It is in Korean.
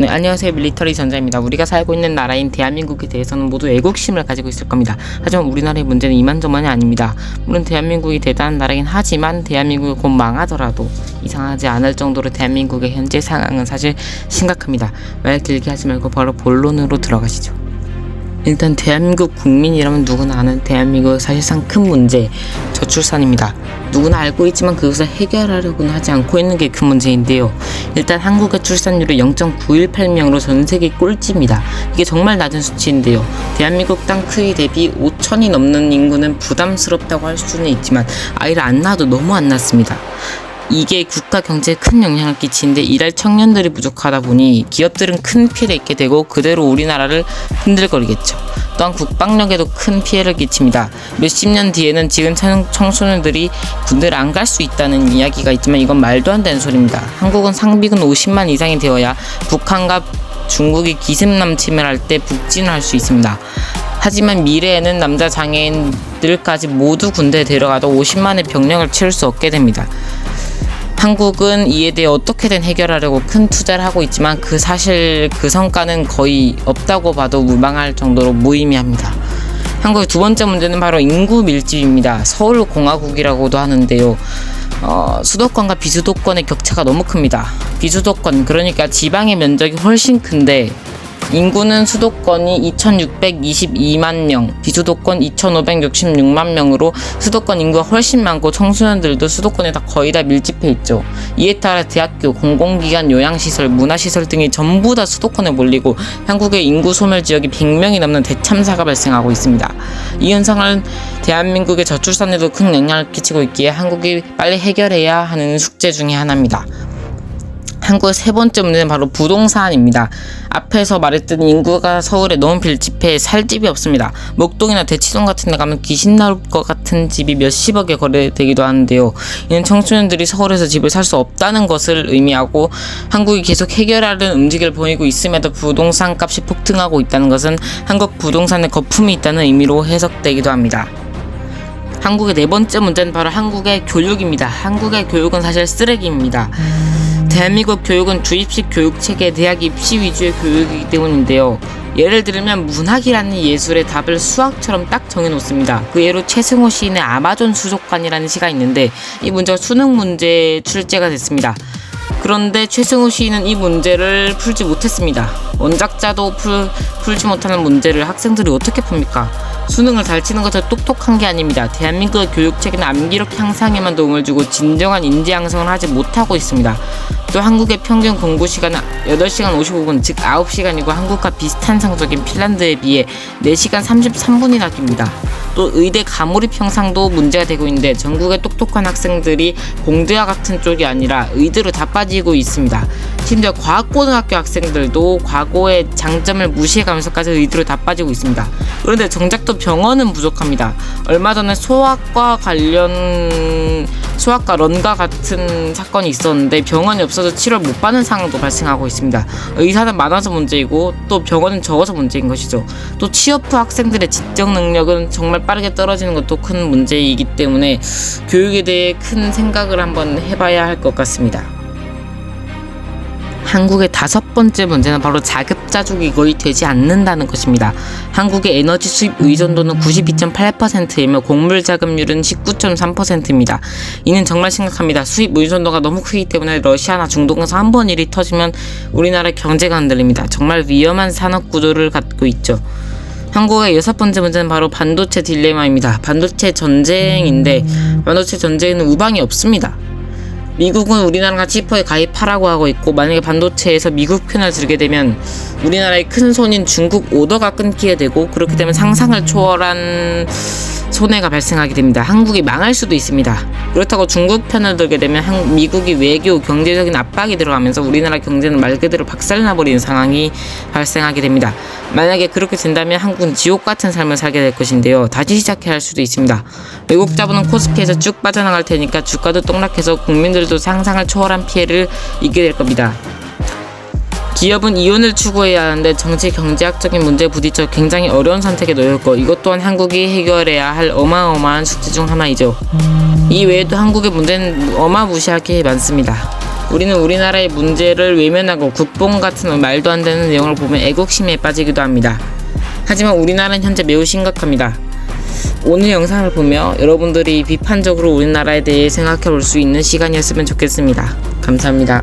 네, 안녕하세요. 밀리터리 전자입니다. 우리가 살고 있는 나라인 대한민국에 대해서는 모두 애국심을 가지고 있을 겁니다. 하지만 우리나라의 문제는 이만저만이 아닙니다. 물론 대한민국이 대단한 나라긴 하지만 대한민국이 곧 망하더라도 이상하지 않을 정도로 대한민국의 현재 상황은 사실 심각합니다. 말 길게 하지 말고 바로 본론으로 들어가시죠. 일단 대한민국 국민이라면 누구나 아는 대한민국의 사실상 큰 문제, 저출산입니다. 누구나 알고 있지만 그것을 해결하려고는 하지 않고 있는 게 큰 문제인데요. 일단 한국의 출산율이 0.918명으로 전 세계 꼴찌입니다. 이게 정말 낮은 수치인데요. 대한민국 땅 크기 대비 5천이 넘는 인구는 부담스럽다고 할 수는 있지만 아이를 안 낳아도 너무 안 낳습니다. 이게 국가 경제에 큰 영향을 끼치는데 일할 청년들이 부족하다 보니 기업들은 큰 피해를 입게 되고 그대로 우리나라를 흔들거리겠죠. 또한 국방력에도 큰 피해를 끼칩니다. 몇십 년 뒤에는 지금 청소년들이 군대를 안 갈 수 있다는 이야기가 있지만 이건 말도 안 되는 소리입니다. 한국은 상비군 50만 이상이 되어야 북한과 중국이 기습남침을 할 때 북진을 할 수 있습니다. 하지만 미래에는 남자 장애인들까지 모두 군대에 데려가도 50만의 병력을 채울 수 없게 됩니다. 한국은 이에 대해 어떻게든 해결하려고 큰 투자를 하고 있지만 사실 그 성과는 거의 없다고 봐도 무방할 정도로 무의미합니다. 한국의 두 번째 문제는 바로 인구 밀집입니다. 서울공화국이라고도 하는데요. 수도권과 비수도권의 격차가 너무 큽니다. 비수도권, 그러니까 지방의 면적이 훨씬 큰데 인구는 수도권이 2622만 명, 비수도권 2566만 명으로 수도권 인구가 훨씬 많고 청소년들도 수도권에 거의 다 밀집해 있죠. 이에 따라 대학교, 공공기관, 요양시설, 문화시설 등이 전부 다 수도권에 몰리고 한국의 인구 소멸 지역이 100명이 넘는 대참사가 발생하고 있습니다. 이 현상은 대한민국의 저출산에도 큰 영향을 끼치고 있기에 한국이 빨리 해결해야 하는 숙제 중에 하나입니다. 한국의 세 번째 문제는 바로 부동산입니다. 앞에서 말했던 인구가 서울에 너무 밀집해 살 집이 없습니다. 목동이나 대치동 같은 데 가면 귀신 나올 것 같은 집이 몇십억에 거래되기도 하는데요. 이는 청소년들이 서울에서 집을 살 수 없다는 것을 의미하고 한국이 계속 해결하려는 움직임을 보이고 있음에도 부동산 값이 폭등하고 있다는 것은 한국 부동산에 거품이 있다는 의미로 해석되기도 합니다. 한국의 네 번째 문제는 바로 한국의 교육입니다. 한국의 교육은 사실 쓰레기입니다. 대한민국 교육은 주입식 교육체계, 대학 입시 위주의 교육이기 때문인데요. 예를 들면 문학이라는 예술의 답을 수학처럼 딱 정해놓습니다. 그 예로 최승호 시인의 아마존 수족관이라는 시가 있는데 이 문제가 수능 문제 출제가 됐습니다. 그런데 최승호 시인은 이 문제를 풀지 못했습니다. 원작자도 풀지 못하는 문제를 학생들이 어떻게 풉니까? 수능을 잘 치는 것은 똑똑한 게 아닙니다. 대한민국의 교육체계는 암기력 향상에만 도움을 주고 진정한 인지 양성을 하지 못하고 있습니다. 또 한국의 평균 공부 시간은 8시간 55분, 즉 9시간이고 한국과 비슷한 성적인 핀란드에 비해 4시간 33분이나 깁니다. 또 의대 가몰입 형상도 문제가 되고 있는데 전국의 똑똑한 학생들이 공대와 같은 쪽이 아니라 의대로 다 빠지고 있습니다. 심지어 과학고등학교 학생들도 과거의 장점을 무시해가면서까지 의대로 다 빠지고 있습니다. 그런데 정작 또 병원은 부족합니다. 얼마 전에 소아과 런과 같은 사건이 있었는데 병원이 없어서 치료를 못 받는 상황도 발생하고 있습니다. 의사는 많아서 문제이고 또 병원은 적어서 문제인 것이죠. 또 취업 후 학생들의 지적 능력은 정말 빠르게 떨어지는 것도 큰 문제이기 때문에 교육에 대해 큰 생각을 한번 해봐야 할 것 같습니다. 한국의 다섯 번째 문제는 바로 자급자족이 거의 되지 않는다는 것입니다. 한국의 에너지 수입 의존도는 92.8%이며 곡물 자급률은 19.3%입니다. 이는 정말 심각합니다. 수입 의존도가 너무 크기 때문에 러시아나 중동에서 한 번 일이 터지면 우리나라의 경제가 흔들립니다. 정말 위험한 산업 구조를 갖고 있죠. 한국의 여섯 번째 문제는 바로 반도체 딜레마입니다. 반도체 전쟁인데 반도체 전쟁에는 우방이 없습니다. 미국은 우리나라가 치포에 가입하라고 하고 있고 만약에 반도체에서 미국 편을 들게 되면 우리나라의 큰 손인 중국 오더가 끊기게 되고 그렇게 되면 상상을 초월한 손해가 발생하게 됩니다. 한국이 망할 수도 있습니다. 그렇다고 중국 편을 들게 되면 미국이 외교, 경제적인 압박이 들어가면서 우리나라 경제는 말 그대로 박살나버리는 상황이 발생하게 됩니다. 만약에 그렇게 된다면 한국은 지옥 같은 삶을 살게 될 것인데요. 다시 시작해야 할 수도 있습니다. 외국 자본은 코스피에서 쭉 빠져나갈 테니까 주가도 떡락해서 국민들도 상상을 초월한 피해를 입게 될 겁니다. 기업은 이윤을 추구해야 하는데 정치 경제학적인 문제에 부딪혀 굉장히 어려운 선택에 놓였고 이것 또한 한국이 해결해야 할 어마어마한 숙제 중 하나이죠. 이 외에도 한국의 문제는 어마무시하게 많습니다. 우리는 우리나라의 문제를 외면하고 국뽕 같은 말도 안 되는 내용을 보면 애국심에 빠지기도 합니다. 하지만 우리나라는 현재 매우 심각합니다. 오늘 영상을 보며 여러분들이 비판적으로 우리나라에 대해 생각해 볼 수 있는 시간이었으면 좋겠습니다. 감사합니다.